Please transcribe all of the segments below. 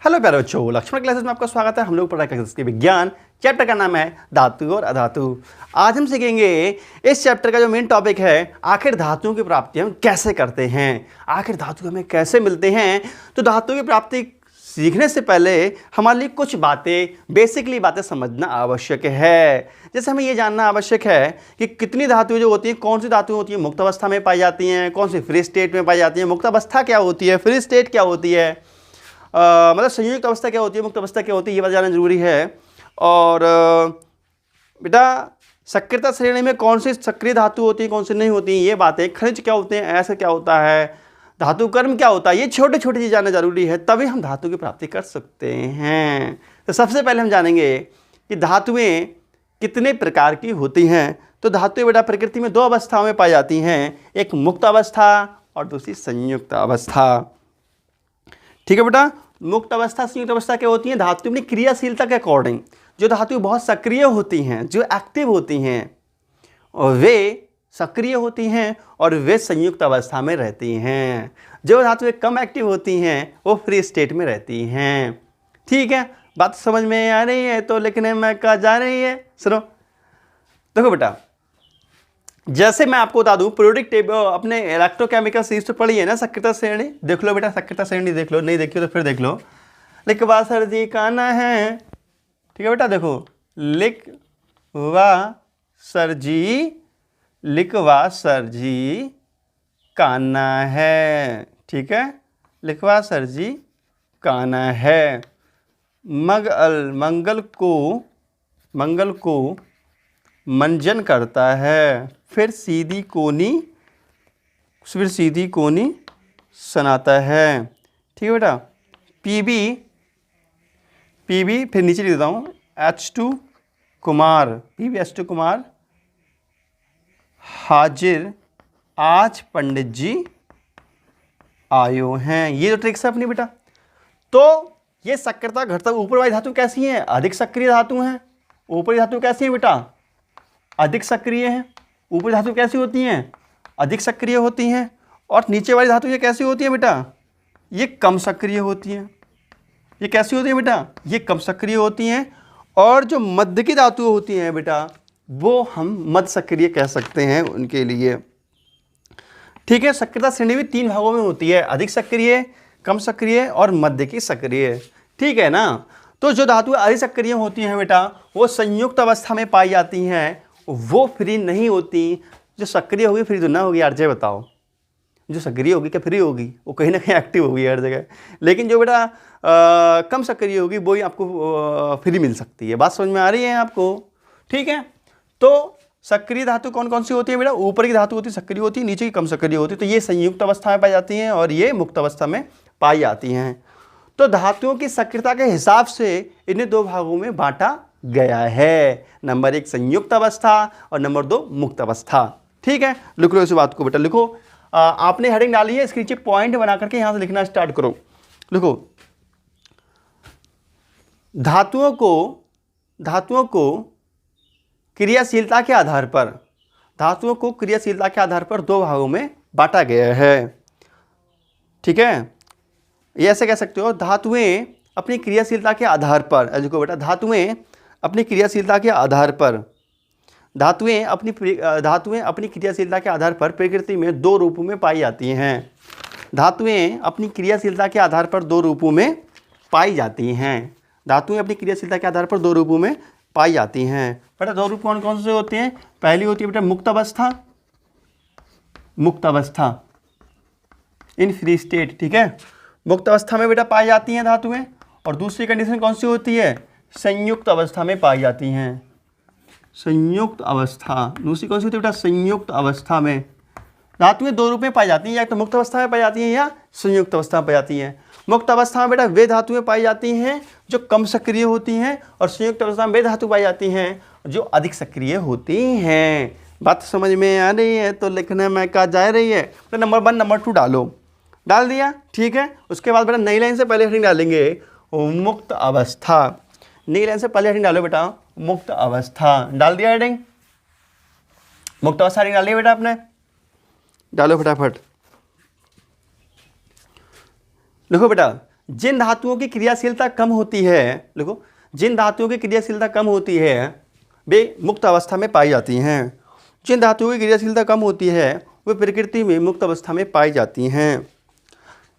Hello प्यारे बच्चों, Lakshman classes में आपका स्वागत है। हम लोग पढ़ रहे हैं के विज्ञान। चैप्टर का नाम है धातु और अधातु। आज हम सीखेंगे इस चैप्टर का जो मेन टॉपिक है, आखिर धातुओं की प्राप्ति हम कैसे करते हैं, आखिर धातु हमें कैसे मिलते हैं। तो धातुओं की प्राप्ति सीखने से पहले हमारे लिए कुछ बेसिकली बातें समझना आवश्यक है। जैसे हमें ये जानना आवश्यक है कि कितनी धातुएं जो होती हैं, कौन सी धातुएं होती हैं मुक्त अवस्था में पाई जाती हैं, कौन सी फ्री स्टेट में पाई जाती हैं, मुक्त अवस्था क्या होती है, फ्री स्टेट क्या होती है, मतलब संयुक्त अवस्था क्या होती है, मुक्त अवस्था क्या होती है, ये बात जानना जरूरी है। और बेटा सक्रियता श्रेणी में कौन सी सक्रिय धातु होती है, कौन सी नहीं होती, ये बातें, खनिज क्या होते हैं, ऐसा क्या होता है, धातु कर्म क्या होता है, ये छोटे छोटे चीज़ जानना जरूरी है, तभी हम धातु की प्राप्ति कर सकते हैं। तो सबसे पहले हम जानेंगे कि धातुएं कितने प्रकार की होती हैं। तो धातुएं बेटा प्रकृति में दो अवस्थाओं में पाई जाती हैं, एक मुक्त अवस्था और दूसरी संयुक्त अवस्था। ठीक है बेटा, मुक्त अवस्था संयुक्त अवस्था क्या होती है, धातु अपनी क्रियाशीलता के अकॉर्डिंग जो धातु बहुत सक्रिय होती हैं, जो एक्टिव होती हैं, और वे सक्रिय होती हैं और वे संयुक्त अवस्था में रहती हैं। जो धातुएं कम एक्टिव होती हैं वो फ्री स्टेट में रहती हैं। ठीक है, बात समझ में आ रही है तो लिखने में कहा जा रही है। सुनो, देखो बेटा, जैसे मैं आपको बता दूं, पीरियोडिक टेबल अपने इलेक्ट्रोकेमिकल सीरीज तो पढ़ी है ना, सक्रियता श्रेणी देख लो बेटा, सक्रियता श्रेणी देख लो, नहीं देखी तो फिर देख लो। लिखवा सर जी काना है, ठीक है बेटा, देखो लिखवा सर जी, लिखवा सर जी काना है, ठीक है, लिखवा सर जी काना है। मंगल को मंजन करता है, फिर सीधी कोनी सनाता है। ठीक है बेटा, पीबी फिर नीचे लिख देता हूँ, H2 कुमार, PbH2 कुमार हाजिर आज पंडित जी आयो हैं। ये जो ट्रिक्स है अपनी बेटा। तो ये सक्रियता घटता, ऊपर वाली धातु कैसी है, अधिक सक्रिय धातु हैं। ऊपरी धातु कैसी है बेटा, अधिक सक्रिय हैं। ऊपरी धातु कैसी होती हैं, अधिक सक्रिय होती हैं। और नीचे वाली धातु ये कैसी होती है बेटा, ये कम सक्रिय होती हैं। ये कैसी होती है बेटा, ये कम सक्रिय होती हैं। और जो मध्य की धातु होती हैं बेटा, वो हम मध्य सक्रिय कह सकते हैं उनके लिए। ठीक है, सक्रियता श्रेणी भी 3 भागों में होती है, अधिक सक्रिय, कम सक्रिय और मध्य की सक्रिय। ठीक है ना। तो जो धातुएं अधिक सक्रिय होती हैं बेटा, वो संयुक्त अवस्था में पाई जाती हैं, वो फ्री नहीं होती। जो सक्रिय होगी फ्री तो ना होगी यार, जय बताओ, जो सक्रिय होगी क्या फ्री होगी, वो कहीं ना कहीं एक्टिव होगी हर जगह। लेकिन जो बेटा कम सक्रिय होगी वो ही आपको फ्री मिल सकती है। बात समझ में आ रही है आपको। ठीक है, तो सक्रिय धातु कौन कौन सी होती है बेटा, ऊपर की धातु होती है सक्रिय होती है, नीचे की कम सक्रिय होती है। तो ये संयुक्त अवस्था में पाई जाती हैं और ये मुक्त अवस्था में पाई जाती हैं। तो धातुओं की सक्रियता के हिसाब से इन्हें 2 भागों में बांटा गया है, नंबर 1 संयुक्त अवस्था और नंबर 2 मुक्त अवस्था। ठीक है, लिख लो इस बात को बेटा, लिखो। आपने हेडिंग डाली है, इसके नीचे पॉइंट बना करके यहां से लिखना स्टार्ट करो। लिखो, धातुओं को क्रियाशीलता के आधार पर, धातुओं को क्रियाशीलता के आधार पर 2 भागों में बांटा गया है। ठीक है, ये ऐसे कह सकते हो, धातुएं अपनी क्रियाशीलता के आधार पर, देखो बेटा, धातुएं अपनी क्रियाशीलता के आधार पर, धातुएं अपनी क्रियाशीलता के आधार पर प्रकृति में 2 रूपों में पाई जाती हैं। धातुएं अपनी क्रियाशीलता के आधार पर 2 रूपों में पाई जाती हैं। धातुएं अपनी क्रियाशीलता के आधार पर 2 रूपों में पाई जाती हैं। बेटा 2 रूप कौन कौन से होते हैं, पहली होती है बेटा मुक्त अवस्था इन फ्री स्टेट। ठीक है, मुक्त अवस्था में बेटा पाई जाती हैं धातुएं। और दूसरी कंडीशन कौन सी होती है, संयुक्त अवस्था में पाई जाती हैं। संयुक्त अवस्था, दूसरी कौन सी होती है बेटा, संयुक्त अवस्था में धातुएं 2 रूप में पाई जाती हैं, या तो मुक्त अवस्था में पाई जाती हैं या संयुक्त अवस्था में पाई जाती हैं। मुक्त अवस्था में बेटा वे धातुएं पाई जाती हैं जो कम सक्रिय होती हैं, और संयुक्त अवस्था में वे धातु पाई जाती हैं जो अधिक सक्रिय होती हैं। बात समझ में आ रही है तो लिखने में कहा जा रही है। तो नंबर 1 नंबर 2 डाल दिया। ठीक है, उसके बाद बेटा नई लाइन से पहले हेडिंग डालेंगे मुक्त अवस्था। नई लाइन से पहले हेडिंग डालो बेटा मुक्त अवस्था। डाल दिया हेडिंग, मुक्त अवस्था हेडिंग डाल दिया बेटा आपने, डालो फटाफट। देखो बेटा, जिन धातुओं की क्रियाशीलता कम होती है, देखो जिन धातुओं की क्रियाशीलता कम होती है वे मुक्त अवस्था में पाई जाती हैं। जिन धातुओं की क्रियाशीलता कम होती है वे प्रकृति में मुक्त अवस्था में पाई जाती हैं।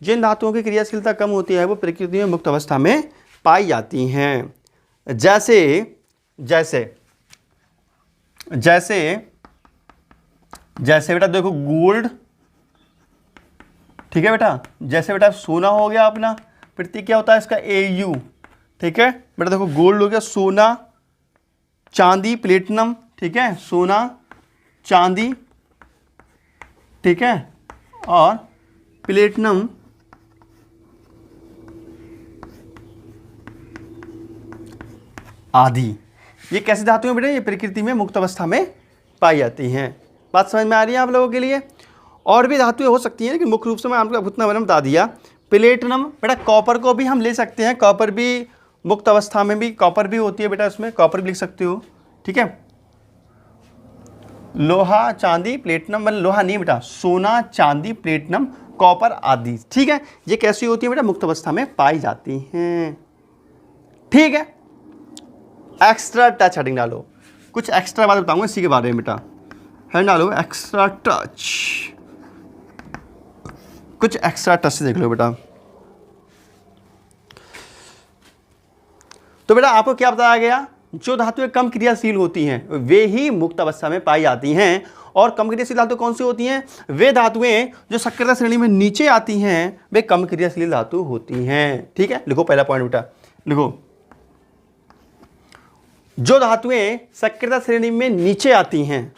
जिन धातुओं की क्रियाशीलता कम होती है वो प्रकृति में मुक्त अवस्था में पाई जाती हैं। जैसे जैसे जैसे जैसे बेटा देखो गोल्ड, ठीक है बेटा, जैसे बेटा सोना हो गया अपना, प्रतीक क्या होता है इसका AU, ठीक है बेटा। देखो गोल्ड हो गया, सोना, चांदी, प्लेटिनम, ठीक है, सोना, चांदी, ठीक है, और प्लेटिनम आदि, ये कैसी धातु हैं बेटा, ये प्रकृति में मुक्त अवस्था में पाई जाती हैं। बात समझ में आ रही है आप लोगों के लिए? और भी धातुएं हो सकती हैं, लेकिन मुख्य रूप से मैं आपको उतना मैंने बता दिया। प्लेटिनम बेटा, कॉपर को भी हम ले सकते हैं, कॉपर भी मुक्त अवस्था में भी कॉपर भी होती है बेटा, इसमें कॉपर भी लिख सकते हो, ठीक है। लोहा, चांदी, प्लेटिनम, मतलब लोहा नहीं बेटा, सोना, चांदी, प्लेटिनम, कॉपर आदि, ठीक है। ये कैसी होती है बेटा, मुक्त अवस्था में पाई जाती हैं, ठीक है। एक्स्ट्रा टच हेडिंग डालो, कुछ एक्स्ट्रा बात बताऊंगा इसी के बारे में बेटा, है डालो एक्स्ट्रा टच, कुछ एक्स्ट्रा टच से देख लो बेटा। तो बेटा आपको क्या बताया गया, जो धातुएं कम क्रियाशील होती हैं वे ही मुक्त अवस्था में पाई जाती हैं। और कम क्रियाशील धातु कौन सी होती हैं, वे धातुएं जो सक्रियता श्रेणी में नीचे आती हैं वे कम क्रियाशील धातु होती हैं, ठीक है। लिखो पहला पॉइंट बेटा, लिखो जो धातुएं सक्रियता श्रेणी में नीचे आती हैं,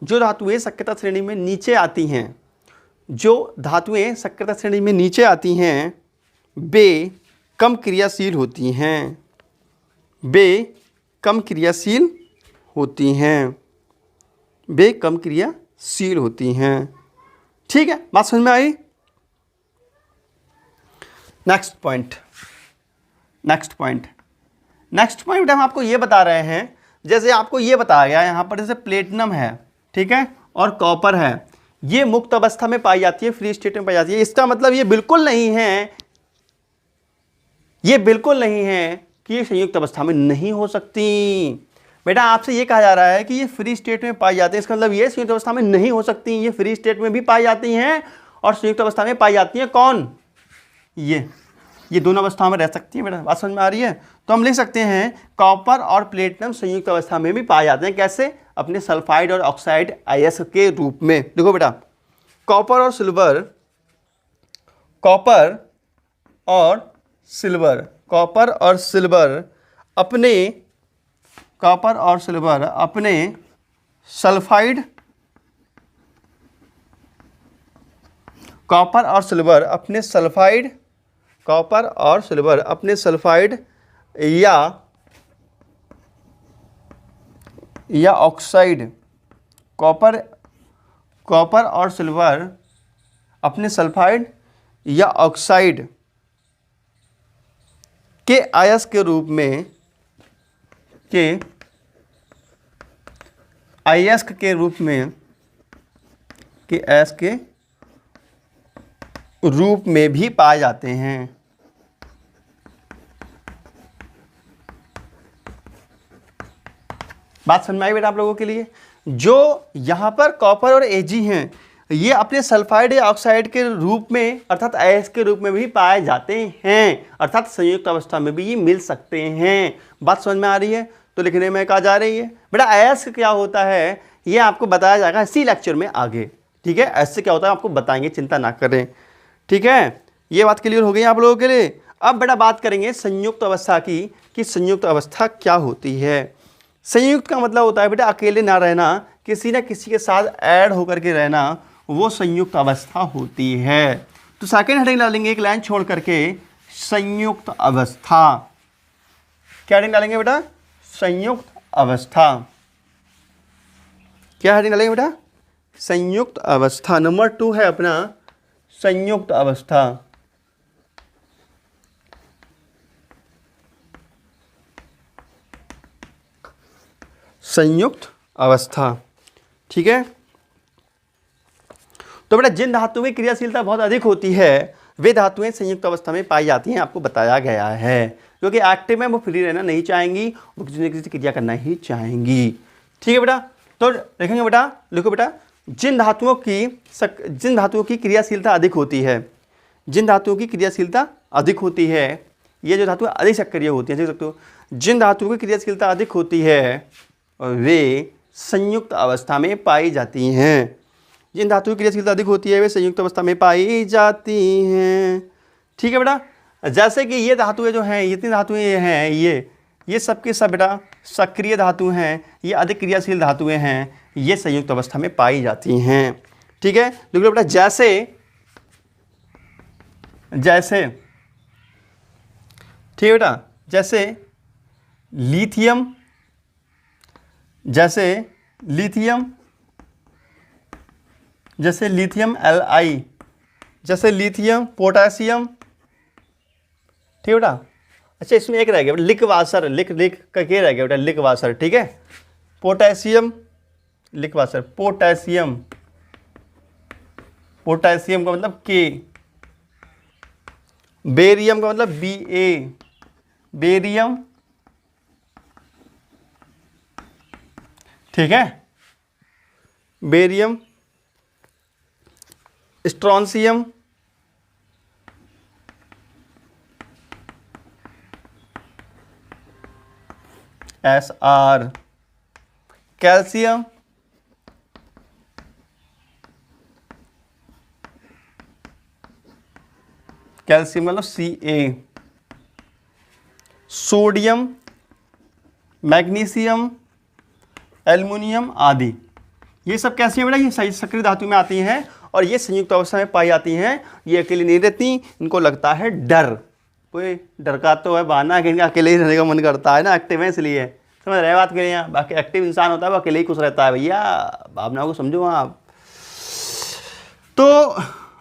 जो धातुएं सक्रियता श्रेणी में नीचे आती हैं, जो धातुएं सक्रियता श्रेणी में नीचे आती हैं वे कम क्रियाशील होती हैं, वे कम क्रियाशील होती हैं, वे कम क्रियाशील होती हैं, ठीक है। बात समझ में आई? Next point, next point, next point हम आपको ये बता रहे हैं, जैसे आपको ये बताया गया यहाँ पर, जैसे प्लेटिनम है, ठीक है, और कॉपर है, ये मुक्त अवस्था में पाई जाती है, फ्री स्टेट में पाई जाती है। इसका मतलब ये बिल्कुल नहीं है, ये बिल्कुल नहीं है कि ये संयुक्त अवस्था में नहीं हो सकती। बेटा आपसे ये कहा जा रहा है कि ये फ्री स्टेट में पाई जाती है, इसका मतलब ये संयुक्त अवस्था में नहीं हो सकती, ये फ्री स्टेट में भी पाई जाती हैं और संयुक्त अवस्था में पाई जाती हैं। कौन? ये दोनों अवस्थाओं में रह सकती है बेटा। बात समझ में आ रही है? तो हम लिख सकते हैं कॉपर और प्लेटिनम संयुक्त अवस्था में भी पाए जाते हैं। कैसे? अपने सल्फाइड और ऑक्साइड आयस्क के रूप में। देखो बेटा, कॉपर और सिल्वर, कॉपर और सिल्वर, कॉपर और सिल्वर अपने, कॉपर और सिल्वर अपने सल्फाइड, कॉपर और सिल्वर अपने सल्फाइड, कॉपर और सिल्वर अपने सल्फाइड या ऑक्साइड, कॉपर और सिल्वर अपने सल्फाइड या ऑक्साइड के अयस्क के रूप में, के अयस्क के रूप में, के अयस्क के रूप में भी पाए जाते हैं। बात समझ में आई बेटा आप लोगों के लिए? जो यहां पर कॉपर और Ag हैं, ये अपने सल्फाइड या ऑक्साइड के रूप में अर्थात अयस्क के रूप में भी पाए जाते हैं, अर्थात संयुक्त अवस्था में भी ये मिल सकते हैं। बात समझ में आ रही है? तो लिखने में कहा जा रही है बेटा अयस्क क्या होता है ये आपको बताया जाएगा इसी लेक्चर में आगे, ठीक है। अयस्क क्या होता है आपको बताएंगे, चिंता ना करें, ठीक है। ये बात क्लियर हो गई आप लोगों के लिए। अब बेटा बात करेंगे संयुक्त अवस्था की, कि संयुक्त अवस्था क्या होती है। संयुक्त का मतलब होता है बेटा अकेले ना रहना, किसी न किसी के साथ ऐड होकर के रहना, वो संयुक्त अवस्था होती है। तो सेकंड हेडिंग डालेंगे एक लाइन छोड़ करके, संयुक्त अवस्था। क्या हेडिंग डालेंगे बेटा? संयुक्त अवस्था। क्या हेडिंग डालेंगे बेटा? संयुक्त अवस्था। नंबर 2 है अपना संयुक्त अवस्था। संयुक्त अवस्था, ठीक है। तो बेटा जिन धातुओं की क्रियाशीलता बहुत अधिक होती है वे धातुएं संयुक्त अवस्था में पाई जाती हैं, आपको बताया गया है। क्योंकि एक्टिव में वो फ्री रहना नहीं चाहेंगी, वो किसी न किसी क्रिया करना ही चाहेंगी। ठीक है बेटा, तो देखेंगे बेटा, लिखो बेटा, जिन धातुओं की क्रियाशीलता अधिक होती है, जिन धातुओं की क्रियाशीलता अधिक होती है, ये जो धातुएं अधिक सक्रिय होती हैं, देख सकते हो, जिन धातुओं की क्रियाशीलता अधिक होती है वे संयुक्त अवस्था में पाई जाती हैं। जिन धातुओं की क्रियाशीलता अधिक होती है वे संयुक्त अवस्था में पाई जाती हैं। ठीक है बेटा, जैसे कि ये धातुएं जो हैं, इतनी धातुएं हैं, ये सब के सब बेटा सक्रिय धातु हैं, ये अधिक क्रियाशील धातुएं हैं, ये संयुक्त अवस्था में पाई जाती हैं। ठीक है, देखो बेटा, जैसे ठीक है बेटा, जैसे लिथियम Li, जैसे लिथियम पोटेशियम। ठीक है बेटा, अच्छा इसमें एक रह गया बेटा, लिकवासर, लिक का क्या रह गया बेटा, लिकवासर। ठीक है, पोटेशियम लिकवासर, पोटेशियम का मतलब के, बेरियम का मतलब Ba, बेरियम। ठीक है, बेरियम, स्ट्रॉन्सियम, Sr, कैल्शियम, मतलब Ca, सोडियम, मैग्नीशियम, एल्युमिनियम आदि। ये सब कैसी है बेटा, ये सक्रिय धातु में आती हैं और ये संयुक्त अवस्था में पाई जाती हैं। ये अकेले नहीं रहती, इनको लगता है डर, कोई डर का तो है बहाना कि इनका अकेले ही रहने का मन करता है ना, एक्टिव है इसलिए, समझ रहे बात करें। यहाँ बाकी एक्टिव इंसान होता है वो अकेले ही खुश रहता है, भैया भावनाओं को समझो आप। तो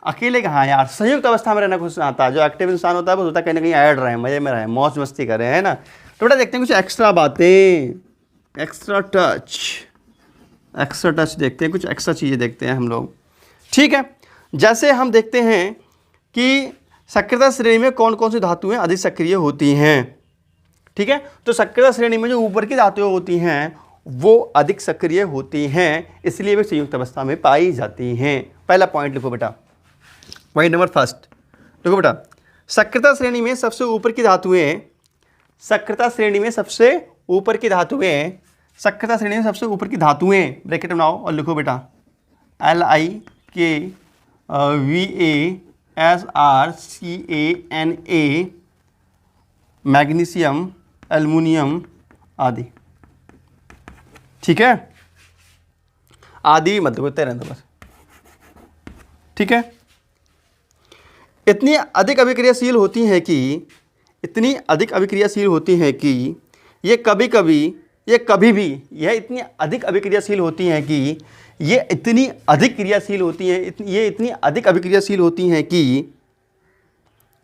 अकेले कहाँ यार, संयुक्त अवस्था में रहना खुश आता है। जो एक्टिव इंसान होता है वो होता है कहीं ना कहीं ऐड रहे, मजे में रहे, मौज मस्ती करें, है ना। तो बेटा देखते हैं कुछ एक्स्ट्रा बातें, एक्स्ट्रा टच देखते हैं, कुछ एक्स्ट्रा चीज़ें देखते हैं हम लोग। ठीक है, जैसे हम देखते हैं कि सक्रियता श्रेणी में कौन कौन सी धातुएं अधिक सक्रिय होती हैं। ठीक है, तो सक्रियता श्रेणी में जो ऊपर की धातुएं होती हैं वो अधिक सक्रिय होती हैं, इसलिए वे संयुक्त अवस्था में पाई जाती हैं। पहला पॉइंट लिखो बेटा, पॉइंट नंबर फर्स्ट देखो बेटा, सक्रियता श्रेणी में सबसे ऊपर की धातुएं, सक्रियता श्रेणी में सबसे ऊपर की धातुएं, सक्रियता श्रेणी में सबसे ऊपर की धातुएं ब्रैकेट बनाओ और लिखो बेटा LiKVASrCANA, मैग्नीशियम, एल्युमिनियम आदि। ठीक है, आदि मत बोलते रहना बस। ठीक है, इतनी अधिक अभिक्रियाशील होती हैं कि ये कभी भी यह इतनी अधिक अभिक्रियाशील होती हैं कि ये इतनी अधिक अभिक्रियाशील होती हैं कि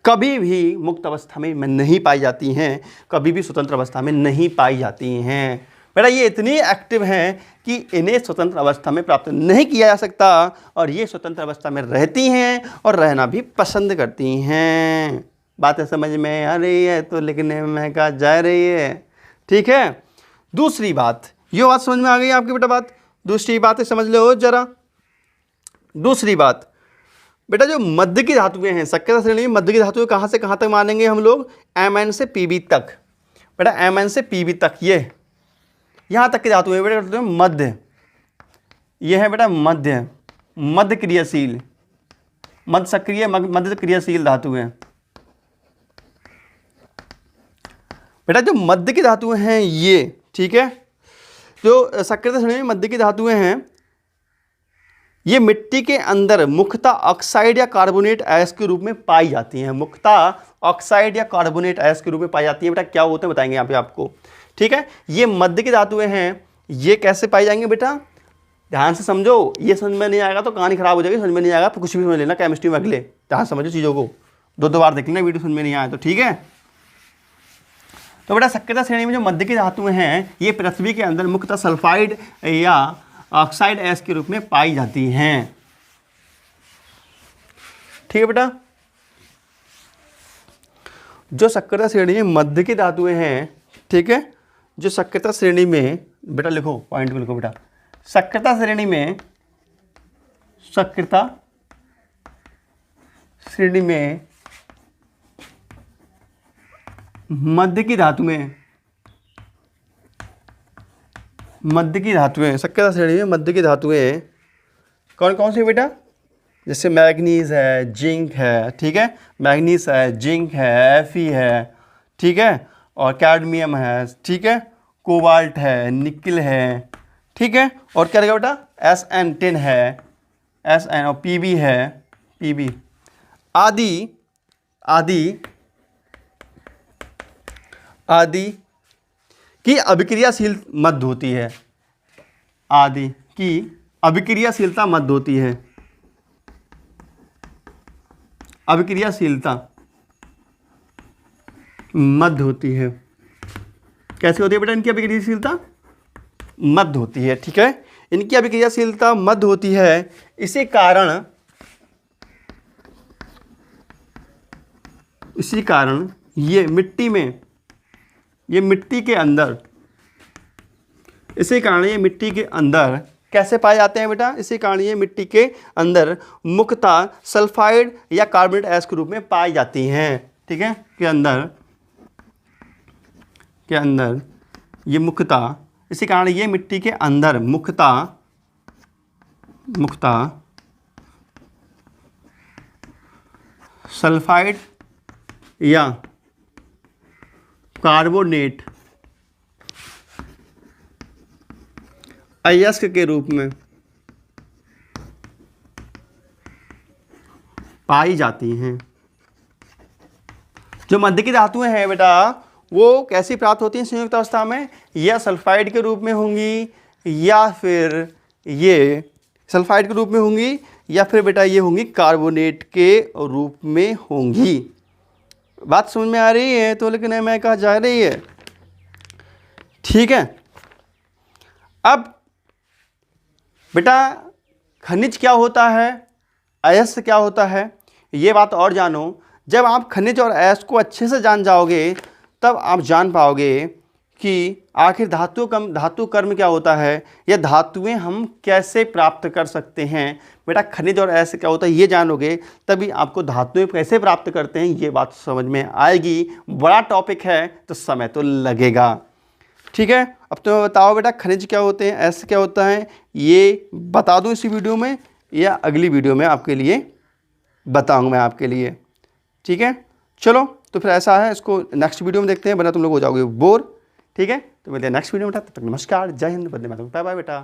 कभी भी मुक्त अवस्था में नहीं पाई जाती हैं, कभी भी स्वतंत्र अवस्था में नहीं पाई जाती हैं। बेटा ये इतनी एक्टिव हैं कि इन्हें स्वतंत्र अवस्था में प्राप्त नहीं किया जा सकता और ये स्वतंत्र अवस्था में रहती हैं और रहना भी पसंद करती हैं। बात समझ में आ रही है तो लिखने में कहा जा रही है। ठीक है, दूसरी बात, ये बात समझ में आ गई आपकी बेटा बात। दूसरी बात समझ लो जरा। दूसरी बात बेटा, जो मध्य की धातुएं हैं, सक्रियता श्रेणी में मध्य की धातुएं कहाँ से कहाँ तक मानेंगे हम लोग, Mn से Pb तक। बेटा Mn से Pb तक, ये यहाँ तक की धातुएं बेटा मध्य, ये है बेटा मध्य क्रियाशील, मध्य सक्रिय, मध्य क्रियाशील धातुएं। बेटा जो मध्य की धातुएं हैं ये, ठीक है, जो सक्रियता श्रेणी में मध्य की धातुएं हैं ये मिट्टी के अंदर मुख्यतः ऑक्साइड या कार्बोनेट अयस्क के रूप में पाई जाती हैं। मुख्यतः ऑक्साइड या कार्बोनेट अयस्क के रूप में पाई जाती है। बेटा क्या होते हैं बताएंगे यहाँ पे आपको। ठीक है, ये मध्य की धातुएं हैं, ये कैसे पाई जाएंगे बेटा, ध्यान से समझो। ये समझ में नहीं आएगा तो कहानी खराब हो जाएगी, समझ में नहीं आएगा तो कुछ भी समझ लेना केमिस्ट्री में अगले, ध्यान समझो चीज़ों को, दो बार देख लेना वीडियो समझ में नहीं आया तो। ठीक है, तो बेटा सक्रियता श्रेणी में जो मध्य की धातुएं हैं ये पृथ्वी के अंदर मुख्यतः सल्फाइड या ऑक्साइड अयस्क के रूप में पाई जाती हैं। ठीक है बेटा, जो सक्रियता श्रेणी में मध्य की धातुएं हैं, ठीक है, जो सक्रियता श्रेणी में, बेटा लिखो, पॉइंट को लिखो बेटा, सक्रियता श्रेणी में, सक्रियता श्रेणी में मध्य की धातुएं, मध्य की धातुएं, सक्रियता श्रेणी में मध्य की धातुएं कौन कौन सी बेटा? जैसे मैग्नीज है, जिंक है, ठीक है, मैग्नीज है, जिंक है, Fe है, ठीक है, और कैडमियम है, ठीक है, कोबाल्ट है, निकल है, ठीक है, और क्या रहेगा बेटा? Sn10 है, Sn और Pb है, Pb आदि आदि आदि की अभिक्रियाशील मध्य होती है, आदि की अभिक्रियाशीलता मध्य होती है, अभिक्रियाशीलता मध्य होती है। कैसे होती है बेटा इनकी अभिक्रियाशीलता? मध्य होती है, ठीक है, इनकी अभिक्रियाशीलता मध्य होती है। इसी कारण ये मिट्टी में, ये मिट्टी के अंदर, इसी कारण ये मिट्टी के अंदर कैसे पाए जाते हैं बेटा? इसी कारण ये मिट्टी के अंदर मुख्यतः सल्फाइड या कार्बोनेट एस के रूप में पाई जाती हैं, ठीक है, के अंदर ये मुख्यतः, इसी कारण ये मिट्टी के अंदर मुख्यतः सल्फाइड या कार्बोनेट अयस्क के रूप में पाई जाती हैं। जो मध्य की धातुएं हैं बेटा वो कैसी प्राप्त होती हैं संयुक्त अवस्था में? या सल्फाइड के रूप में होंगी, या फिर ये सल्फाइड के रूप में होंगी, या फिर बेटा ये होंगी कार्बोनेट के रूप में होंगी। बात समझ में आ रही है? तो लेकिन मैं कहा जा रही है, ठीक है। अब बेटा खनिज क्या होता है, अयस्क क्या होता है, ये बात और जानो। जब आप खनिज और अयस्क को अच्छे से जान जाओगे तब आप जान पाओगे कि आखिर धातु कर्म क्या होता है, या धातुएं हम कैसे प्राप्त कर सकते हैं। बेटा खनिज और अयस्क क्या होता है ये जानोगे तभी आपको धातुएं कैसे प्राप्त करते हैं ये बात समझ में आएगी। बड़ा टॉपिक है तो समय तो लगेगा, ठीक है। अब तुम्हें बताओ बेटा खनिज क्या होते हैं, अयस्क क्या होता है, ये बता दूं इसी वीडियो में या अगली वीडियो में आपके लिए बताऊंगा मैं आपके लिए, ठीक है। चलो तो फिर ऐसा है, इसको नेक्स्ट वीडियो में देखते हैं, वरना तुम लोग हो जाओगे बोर, ठीक है। तो मिलते हैं नेक्स्ट वीडियो में, तब तक नमस्कार, जय हिंद, वंदे मातरम, बाय बाय बेटा।